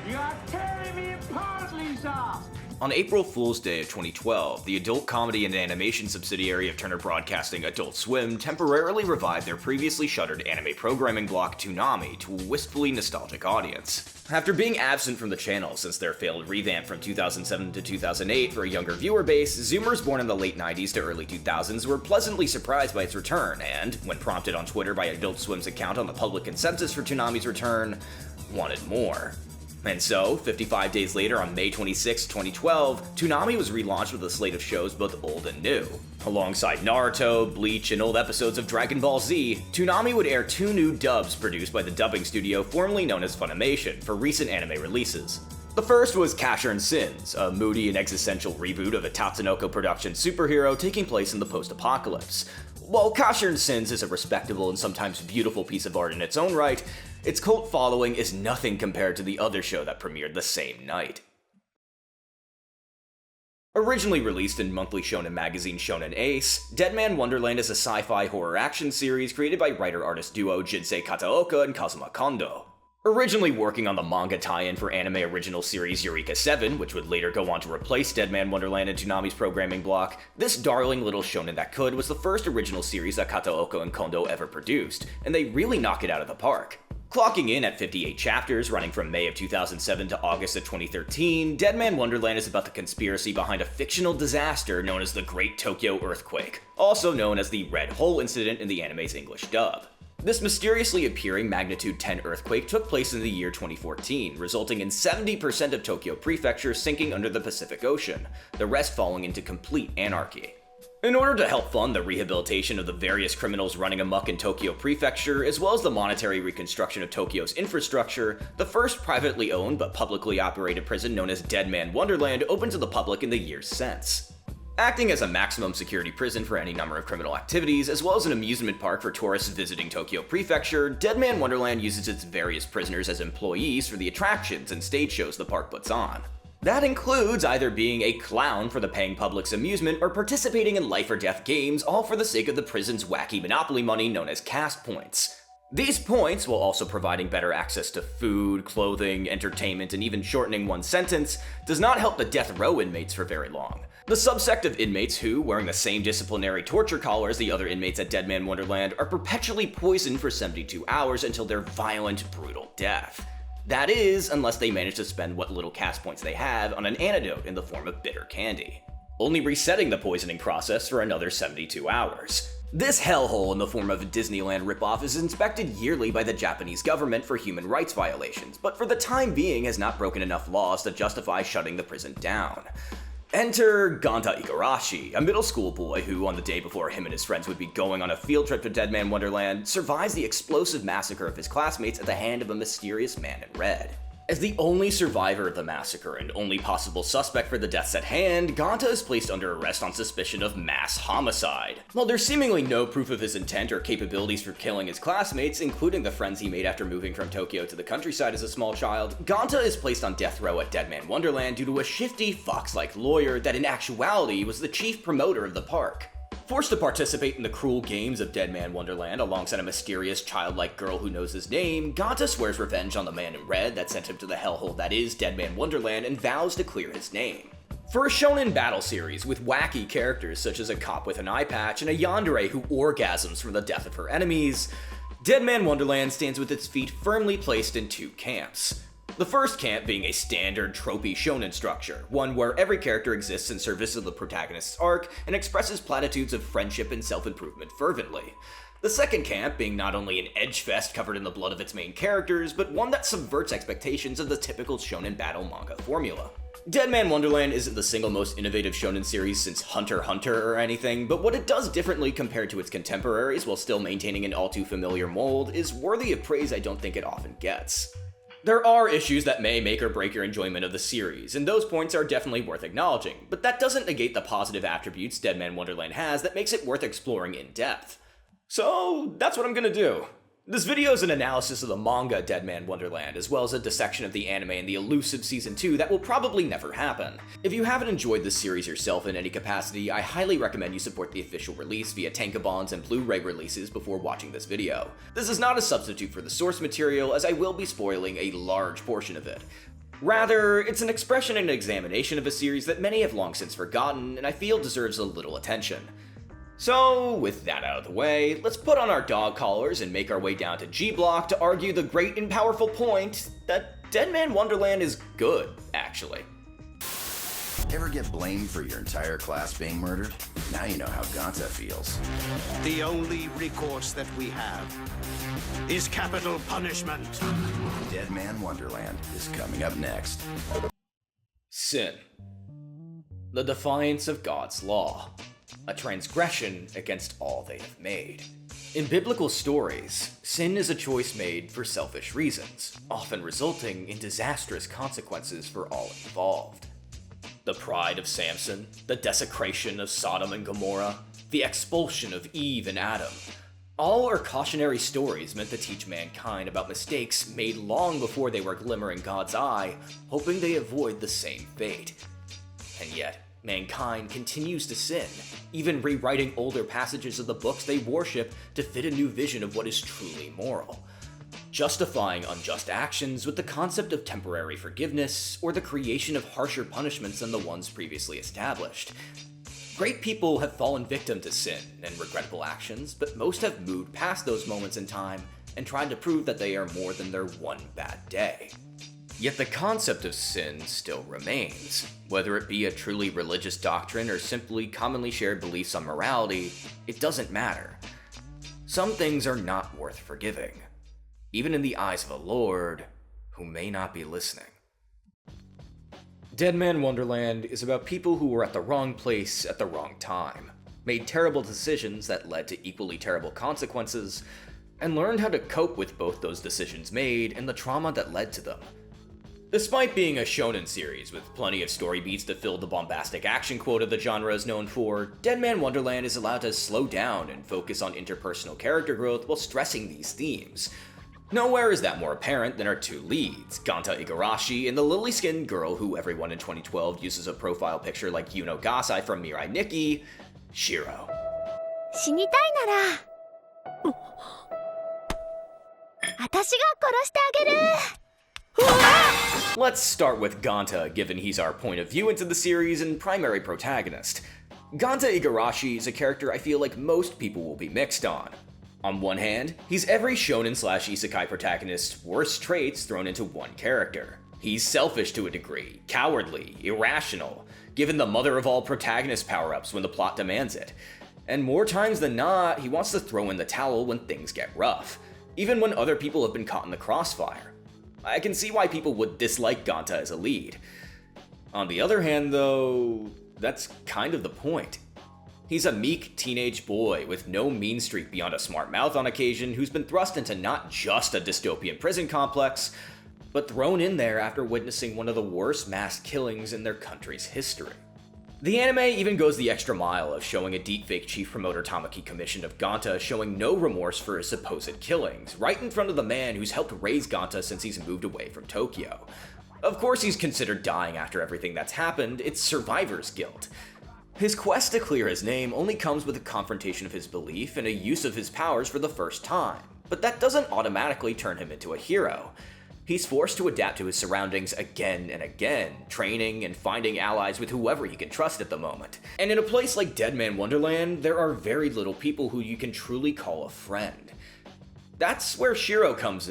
You are tearing me apart, Lisa! On April Fool's Day of 2012, the adult comedy and animation subsidiary of Turner Broadcasting Adult Swim temporarily revived their previously shuttered anime programming block Toonami to a wistfully nostalgic audience. After being absent from the channel since their failed revamp from 2007 to 2008 for a younger viewer base, Zoomers born in the late 90s to early 2000s were pleasantly surprised by its return and, when prompted on Twitter by Adult Swim's account on the public consensus for Toonami's return, wanted more. And so, 55 days later on May 26, 2012, Toonami was relaunched with a slate of shows both old and new. Alongside Naruto, Bleach, and old episodes of Dragon Ball Z, Toonami would air 2 new dubs produced by the dubbing studio formerly known as Funimation for recent anime releases. The first was Casher and Sins, a moody and existential reboot of a Tatsunoko production superhero taking place in the post-apocalypse. While Casher and Sins is a respectable and sometimes beautiful piece of art in its own right, its cult following is nothing compared to the other show that premiered the same night. Originally released in monthly shonen magazine Shonen Ace, Deadman Wonderland is a sci-fi horror action series created by writer-artist duo Jinsei Kataoka and Kazuma Kondo. Originally working on the manga tie-in for anime original series Eureka 7, which would later go on to replace Deadman Wonderland in Toonami's programming block, this darling little shonen that could was the first original series that Kataoka and Kondo ever produced, and they really knock it out of the park. Clocking in at 58 chapters, running from May of 2007 to August of 2013, Deadman Wonderland is about the conspiracy behind a fictional disaster known as the Great Tokyo Earthquake, also known as the Red Hole Incident in the anime's English dub. This mysteriously appearing magnitude 10 earthquake took place in the year 2014, resulting in 70% of Tokyo Prefecture sinking under the Pacific Ocean, the rest falling into complete anarchy. In order to help fund the rehabilitation of the various criminals running amok in Tokyo Prefecture, as well as the monetary reconstruction of Tokyo's infrastructure, the first privately owned but publicly operated prison known as Deadman Wonderland opened to the public in the years since. Acting as a maximum security prison for any number of criminal activities, as well as an amusement park for tourists visiting Tokyo Prefecture, Deadman Wonderland uses its various prisoners as employees for the attractions and stage shows the park puts on. That includes either being a clown for the paying public's amusement or participating in life or death games, all for the sake of the prison's wacky monopoly money known as cast points. These points, while also providing better access to food, clothing, entertainment, and even shortening one's sentence, does not help the death row inmates for very long. The subsect of inmates who, wearing the same disciplinary torture collar as the other inmates at Deadman Wonderland, are perpetually poisoned for 72 hours until their violent, brutal death. That is, unless they manage to spend what little cast points they have on an antidote in the form of bitter candy, only resetting the poisoning process for another 72 hours. This hellhole in the form of a Disneyland ripoff is inspected yearly by the Japanese government for human rights violations, but for the time being has not broken enough laws to justify shutting the prison down. Enter Ganta Igarashi, a middle school boy who, on the day before him and his friends would be going on a field trip to Deadman Wonderland, survives the explosive massacre of his classmates at the hand of a mysterious man in red. As the only survivor of the massacre and only possible suspect for the deaths at hand, Ganta is placed under arrest on suspicion of mass homicide. While there's seemingly no proof of his intent or capabilities for killing his classmates, including the friends he made after moving from Tokyo to the countryside as a small child, Ganta is placed on death row at Deadman Wonderland due to a shifty, fox-like lawyer that in actuality was the chief promoter of the park. Forced to participate in the cruel games of Deadman Wonderland alongside a mysterious childlike girl who knows his name, Ganta swears revenge on the man in red that sent him to the hellhole that is Deadman Wonderland and vows to clear his name. For a shonen battle series with wacky characters such as a cop with an eye patch and a yandere who orgasms from the death of her enemies, Deadman Wonderland stands with its feet firmly placed in 2 camps. The first camp being a standard tropey shonen structure, one where every character exists in service of the protagonist's arc and expresses platitudes of friendship and self-improvement fervently. The second camp being not only an edge-fest covered in the blood of its main characters, but one that subverts expectations of the typical shonen battle manga formula. Deadman Wonderland isn't the single most innovative shonen series since Hunter x Hunter or anything, but what it does differently compared to its contemporaries while still maintaining an all-too-familiar mold is worthy of praise I don't think it often gets. There are issues that may make or break your enjoyment of the series, and those points are definitely worth acknowledging, but that doesn't negate the positive attributes Deadman Wonderland has that makes it worth exploring in depth. So that's what I'm gonna do. This video is an analysis of the manga Deadman Wonderland, as well as a dissection of the anime in the elusive Season 2 that will probably never happen. If you haven't enjoyed this series yourself in any capacity, I highly recommend you support the official release via tankobons and Blu-ray releases before watching this video. This is not a substitute for the source material, as I will be spoiling a large portion of it. Rather, it's an expression and examination of a series that many have long since forgotten and I feel deserves a little attention. So, with that out of the way, let's put on our dog collars and make our way down to G Block to argue the great and powerful point that Deadman Wonderland is good, actually. Ever get blamed for your entire class being murdered? Now you know how Ganta feels. The only recourse that we have is capital punishment. Deadman Wonderland is coming up next. Sin. The defiance of God's law. A transgression against all they have made. In biblical stories, sin is a choice made for selfish reasons, often resulting in disastrous consequences for all involved. The pride of Samson, the desecration of Sodom and Gomorrah, the expulsion of Eve and Adam. All are cautionary stories meant to teach mankind about mistakes made long before they were glimmering God's eye, hoping they avoid the same fate. And yet, mankind continues to sin, even rewriting older passages of the books they worship to fit a new vision of what is truly moral. Justifying unjust actions with the concept of temporary forgiveness or the creation of harsher punishments than the ones previously established. Great people have fallen victim to sin and regrettable actions, but most have moved past those moments in time and tried to prove that they are more than their one bad day. Yet the concept of sin still remains. Whether it be a truly religious doctrine or simply commonly shared beliefs on morality, it doesn't matter. Some things are not worth forgiving, even in the eyes of a Lord who may not be listening. Deadman Wonderland is about people who were at the wrong place at the wrong time, made terrible decisions that led to equally terrible consequences, and learned how to cope with both those decisions made and the trauma that led to them. Despite being a shonen series with plenty of story beats to fill the bombastic action quota the genre is known for, Deadman Wonderland is allowed to slow down and focus on interpersonal character growth while stressing these themes. Nowhere is that more apparent than our two leads, Ganta Igarashi and the lily-skinned girl who everyone in 2012 uses a profile picture like Yuno Gasai from Mirai Nikki, Shiro. 死にたいなら私が殺してあげる Let's start with Ganta, given he's our point of view into the series and primary protagonist. Ganta Igarashi is a character I feel like most people will be mixed on. On one hand, he's every shonen/isekai protagonist's worst traits thrown into one character. He's selfish to a degree, cowardly, irrational, given the mother of all protagonist power-ups when the plot demands it. And more times than not, he wants to throw in the towel when things get rough, even when other people have been caught in the crossfire. I can see why people would dislike Ganta as a lead. On the other hand, though, that's kind of the point. He's a meek teenage boy with no mean streak beyond a smart mouth on occasion who's been thrust into not just a dystopian prison complex, but thrown in there after witnessing one of the worst mass killings in their country's history. The anime even goes the extra mile of showing a deepfake chief promoter Tamaki commission of Ganta showing no remorse for his supposed killings, right in front of the man who's helped raise Ganta since he's moved away from Tokyo. Of course he's considered dying after everything that's happened, it's survivor's guilt. His quest to clear his name only comes with a confrontation of his belief and a use of his powers for the first time, but that doesn't automatically turn him into a hero. He's forced to adapt to his surroundings again and again, training and finding allies with whoever he can trust at the moment. And in a place like Deadman Wonderland, there are very little people who you can truly call a friend. That's where Shiro comes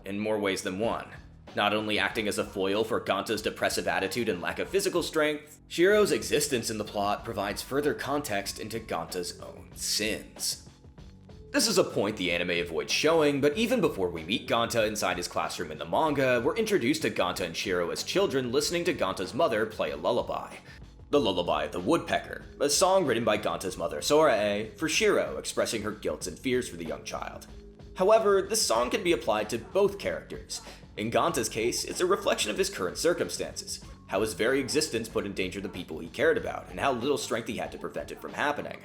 in more ways than one. Not only acting as a foil for Ganta's depressive attitude and lack of physical strength, Shiro's existence in the plot provides further context into Ganta's own sins. This is a point the anime avoids showing, but even before we meet Ganta inside his classroom in the manga, we're introduced to Ganta and Shiro as children listening to Ganta's mother play a lullaby. The Lullaby of the Woodpecker, a song written by Ganta's mother Sorae for Shiro, expressing her guilt and fears for the young child. However, this song can be applied to both characters. In Ganta's case, it's a reflection of his current circumstances, how his very existence put in danger the people he cared about, and how little strength he had to prevent it from happening.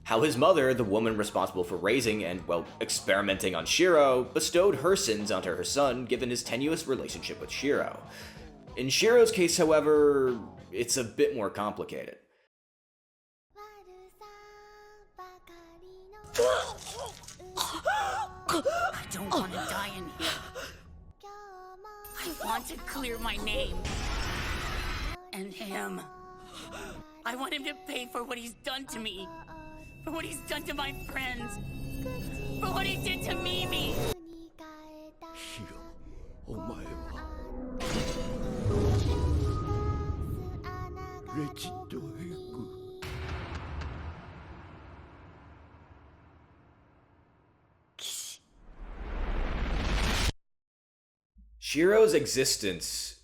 How his mother, the woman responsible for raising and, well, experimenting on Shiro, bestowed her sins onto her son given his tenuous relationship with Shiro. In Shiro's case, however, it's a bit more complicated. I don't want to die in here. I want to clear my name. And him. I want him to pay for what he's done to me. For what he's done to my friends. For what he did to Mimi. ヒロ、お前はレジットヘク。Shiro's existence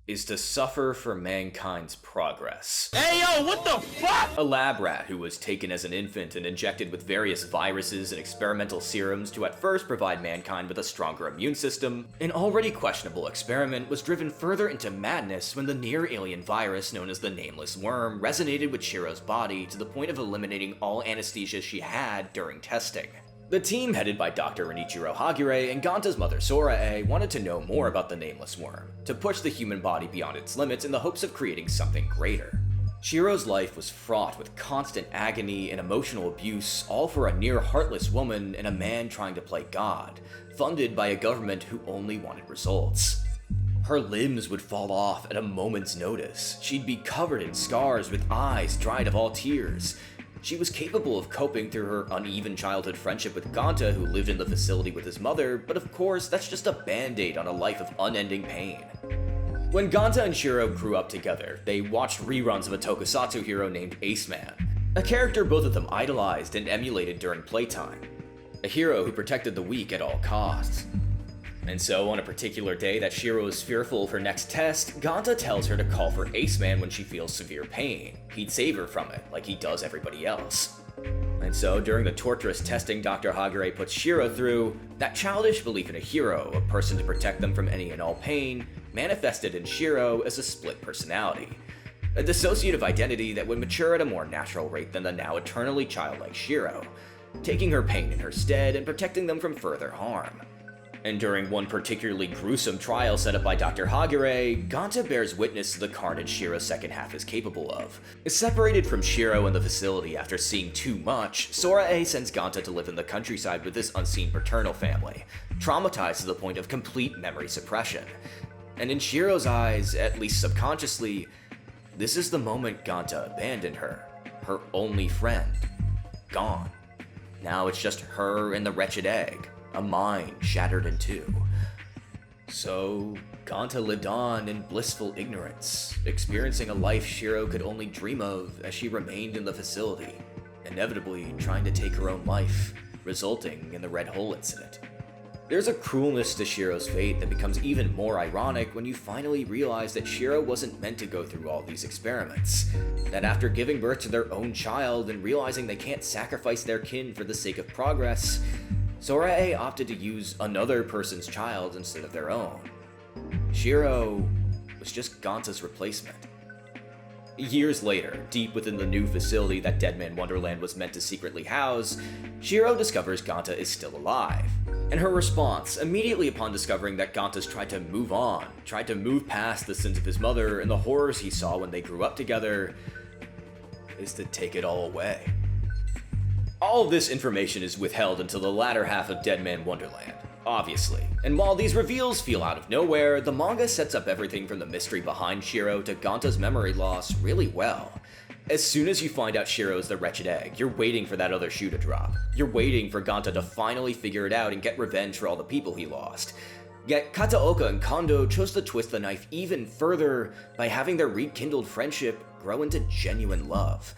is to suffer for mankind's progress. Hey yo, what the fuck? A lab rat who was taken as an infant and injected with various viruses and experimental serums to at first provide mankind with a stronger immune system, an already questionable experiment was driven further into madness when the near-alien virus known as the Nameless Worm resonated with Shiro's body to the point of eliminating all anesthesia she had during testing. The team, headed by Dr. Renichiro Hagure and Ganta's mother Sora-e, wanted to know more about the Nameless Worm, to push the human body beyond its limits in the hopes of creating something greater. Shiro's life was fraught with constant agony and emotional abuse, all for a near-heartless woman and a man trying to play God, funded by a government who only wanted results. Her limbs would fall off at a moment's notice. She'd be covered in scars with eyes dried of all tears. She was capable of coping through her uneven childhood friendship with Ganta, who lived in the facility with his mother, but of course, that's just a band-aid on a life of unending pain. When Ganta and Shiro grew up together, they watched reruns of a tokusatsu hero named Ace Man, a character both of them idolized and emulated during playtime, a hero who protected the weak at all costs. And so, on a particular day that Shiro is fearful of her next test, Ganta tells her to call for Ace Man when she feels severe pain. He'd save her from it, like he does everybody else. And so, during the torturous testing Dr. Hagure puts Shiro through, that childish belief in a hero, a person to protect them from any and all pain, manifested in Shiro as a split personality. A dissociative identity that would mature at a more natural rate than the now eternally childlike Shiro, taking her pain in her stead and protecting them from further harm. And during one particularly gruesome trial set up by Dr. Hagure, Ganta bears witness to the carnage Shiro's second half is capable of. Separated from Shiro in the facility after seeing too much, Sora-e sends Ganta to live in the countryside with his unseen paternal family, traumatized to the point of complete memory suppression. And in Shiro's eyes, at least subconsciously, this is the moment Ganta abandoned her, her only friend, gone. Now it's just her and the wretched egg. A mind shattered in two. So, Ganta lived on in blissful ignorance, experiencing a life Shiro could only dream of as she remained in the facility, inevitably trying to take her own life, resulting in the Red Hole incident. There's a cruelness to Shiro's fate that becomes even more ironic when you finally realize that Shiro wasn't meant to go through all these experiments, that after giving birth to their own child and realizing they can't sacrifice their kin for the sake of progress, Sora-e opted to use another person's child instead of their own. Shiro was just Ganta's replacement. Years later, deep within the new facility that Deadman Wonderland was meant to secretly house, Shiro discovers Ganta is still alive. And her response, immediately upon discovering that Ganta's tried to move on, tried to move past the sins of his mother and the horrors he saw when they grew up together, is to take it all away. All of this information is withheld until the latter half of Deadman Wonderland, obviously. And while these reveals feel out of nowhere, the manga sets up everything from the mystery behind Shiro to Ganta's memory loss really well. As soon as you find out Shiro's the wretched egg, you're waiting for that other shoe to drop. You're waiting for Ganta to finally figure it out and get revenge for all the people he lost. Yet Kataoka and Kondo chose to twist the knife even further by having their rekindled friendship grow into genuine love.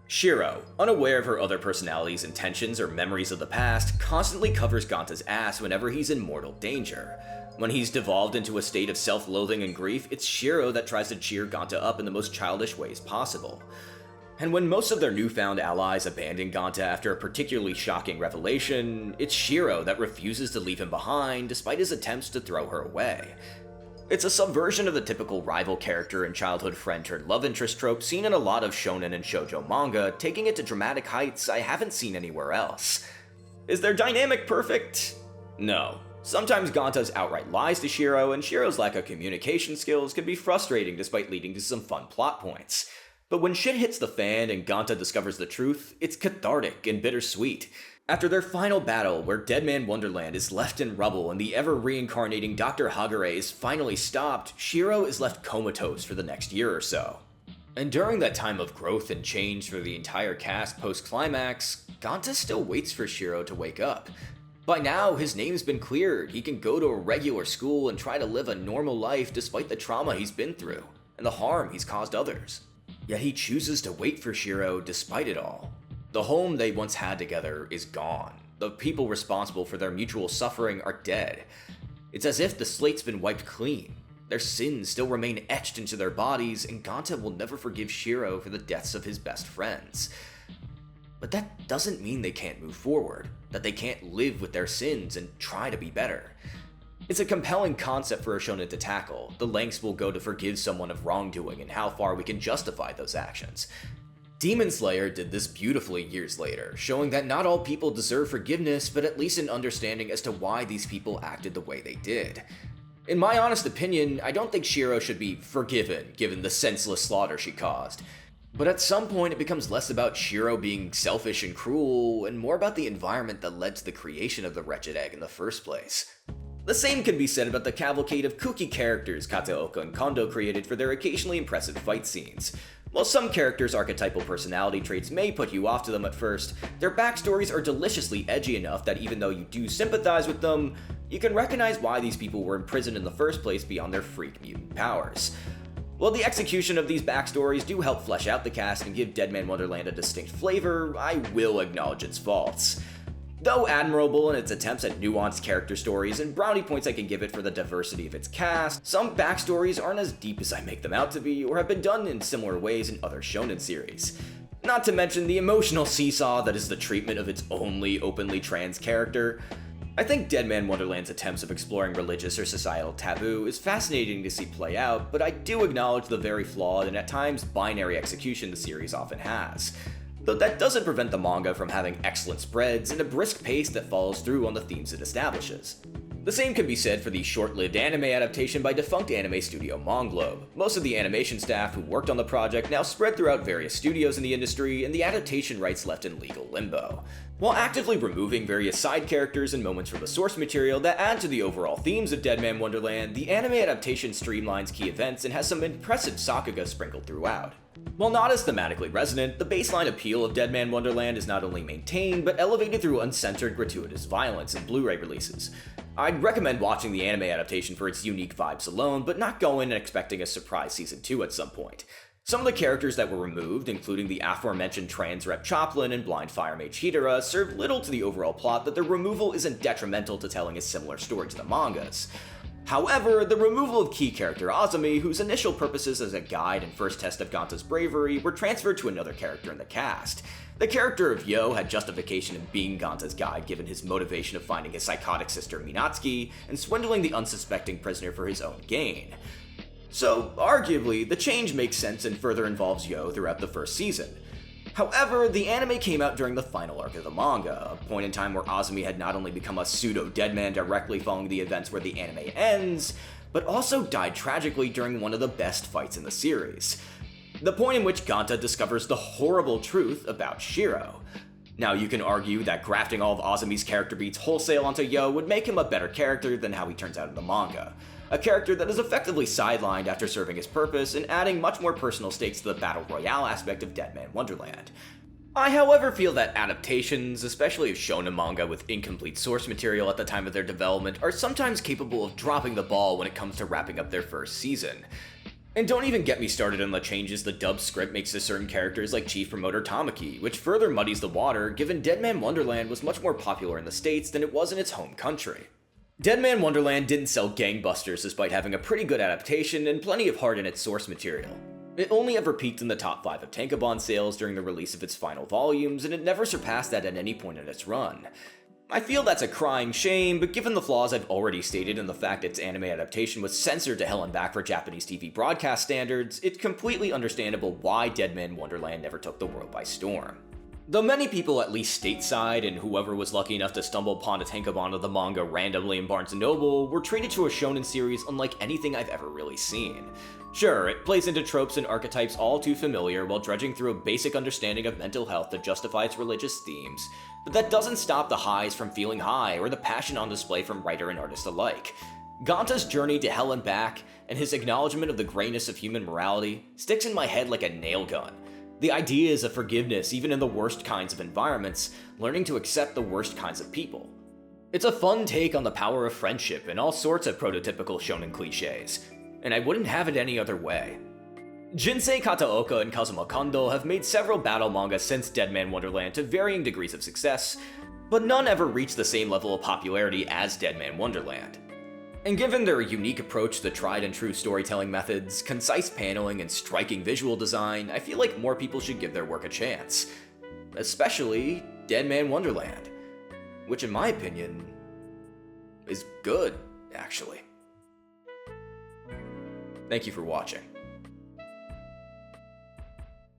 Shiro, unaware of her other personality's intentions or memories of the past, constantly covers Ganta's ass whenever he's in mortal danger. When he's devolved into a state of self-loathing and grief, it's Shiro that tries to cheer Ganta up in the most childish ways possible. And when most of their newfound allies abandon Ganta after a particularly shocking revelation, it's Shiro that refuses to leave him behind despite his attempts to throw her away. It's a subversion of the typical rival character and childhood friend turned love interest trope seen in a lot of shonen and shoujo manga, taking it to dramatic heights I haven't seen anywhere else. Is their dynamic perfect? No. Sometimes Ganta's outright lies to Shiro, and Shiro's lack of communication skills can be frustrating despite leading to some fun plot points. But when shit hits the fan and Ganta discovers the truth, it's cathartic and bittersweet. After their final battle, where Deadman Wonderland is left in rubble and the ever-reincarnating Dr. Hagure is finally stopped, Shiro is left comatose for the next year or so. And during that time of growth and change for the entire cast post-climax, Ganta still waits for Shiro to wake up. By now, his name's been cleared, he can go to a regular school and try to live a normal life despite the trauma he's been through, and the harm he's caused others. Yet he chooses to wait for Shiro despite it all. The home they once had together is gone. The people responsible for their mutual suffering are dead. It's as if the slate's been wiped clean. Their sins still remain etched into their bodies, and Ganta will never forgive Shiro for the deaths of his best friends. But that doesn't mean they can't move forward, that they can't live with their sins and try to be better. It's a compelling concept for a shonen to tackle, the lengths we'll go to forgive someone of wrongdoing and how far we can justify those actions. Demon Slayer did this beautifully years later, showing that not all people deserve forgiveness, but at least an understanding as to why these people acted the way they did. In my honest opinion, I don't think Shiro should be forgiven, given the senseless slaughter she caused. But at some point it becomes less about Shiro being selfish and cruel, and more about the environment that led to the creation of the wretched egg in the first place. The same can be said about the cavalcade of kooky characters Kataoka and Kondo created for their occasionally impressive fight scenes. While some characters' archetypal personality traits may put you off to them at first, their backstories are deliciously edgy enough that even though you do sympathize with them, you can recognize why these people were imprisoned in the first place beyond their freak mutant powers. While the execution of these backstories do help flesh out the cast and give Deadman Wonderland a distinct flavor, I will acknowledge its faults. Though admirable in its attempts at nuanced character stories and brownie points I can give it for the diversity of its cast, some backstories aren't as deep as I make them out to be or have been done in similar ways in other shonen series. Not to mention the emotional seesaw that is the treatment of its only openly trans character. I think Deadman Wonderland's attempts of exploring religious or societal taboo is fascinating to see play out, but I do acknowledge the very flawed and at times binary execution the series often has. Though that doesn't prevent the manga from having excellent spreads and a brisk pace that follows through on the themes it establishes. The same can be said for the short-lived anime adaptation by defunct anime studio Monglobe. Most of the animation staff who worked on the project now spread throughout various studios in the industry, and the adaptation rights left in legal limbo. While actively removing various side characters and moments from the source material that add to the overall themes of Deadman Wonderland, the anime adaptation streamlines key events and has some impressive sakuga sprinkled throughout. While not as thematically resonant, the baseline appeal of Deadman Wonderland is not only maintained, but elevated through uncensored gratuitous violence in Blu-ray releases. I'd recommend watching the anime adaptation for its unique vibes alone, but not go in and expecting a surprise season 2 at some point. Some of the characters that were removed, including the aforementioned trans rep Chaplin and blind fire mage Hidara, serve little to the overall plot, that their removal isn't detrimental to telling a similar story to the mangas. However, the removal of key character Azumi, whose initial purposes as a guide and first test of Ganta's bravery, were transferred to another character in the cast. The character of Yo had justification in being Ganta's guide given his motivation of finding his psychotic sister Minatsuki and swindling the unsuspecting prisoner for his own gain. So, arguably, the change makes sense and further involves Yo throughout the first season. However, the anime came out during the final arc of the manga, a point in time where Azumi had not only become a pseudo-deadman directly following the events where the anime ends, but also died tragically during one of the best fights in the series. The point in which Ganta discovers the horrible truth about Shiro. Now, you can argue that grafting all of Azumi's character beats wholesale onto Yo would make him a better character than how he turns out in the manga. A character that is effectively sidelined after serving his purpose and adding much more personal stakes to the battle royale aspect of Deadman Wonderland. I, however, feel that adaptations, especially of shonen manga with incomplete source material at the time of their development, are sometimes capable of dropping the ball when it comes to wrapping up their first season. And don't even get me started on the changes the dubbed script makes to certain characters like Chief Promoter Tamaki, which further muddies the water given Deadman Wonderland was much more popular in the States than it was in its home country. Deadman Wonderland didn't sell gangbusters despite having a pretty good adaptation and plenty of heart in its source material. It only ever peaked in the top 5 of tankobon sales during the release of its final volumes, and it never surpassed that at any point in its run. I feel that's a crying shame, but given the flaws I've already stated and the fact its anime adaptation was censored to hell and back for Japanese TV broadcast standards, it's completely understandable why Deadman Wonderland never took the world by storm. Though many people, at least stateside, and whoever was lucky enough to stumble upon a tankobon of the manga randomly in Barnes & Noble, were treated to a shonen series unlike anything I've ever really seen. Sure, it plays into tropes and archetypes all too familiar while dredging through a basic understanding of mental health to justify its religious themes, But that doesn't stop the highs from feeling high or the passion on display from writer and artist alike. Ganta's journey to hell and back, and his acknowledgement of the grayness of human morality, sticks in my head like a nail gun. The ideas of forgiveness even in the worst kinds of environments, learning to accept the worst kinds of people. It's a fun take on the power of friendship and all sorts of prototypical shonen cliches, and I wouldn't have it any other way. Jinsei Kataoka and Kazuma Kondo have made several battle manga since Deadman Wonderland to varying degrees of success, but none ever reached the same level of popularity as Deadman Wonderland. And given their unique approach to tried and true storytelling methods, concise paneling, and striking visual design, I feel like more people should give their work a chance. Especially Deadman Wonderland, which in my opinion is good, actually. Thank you for watching.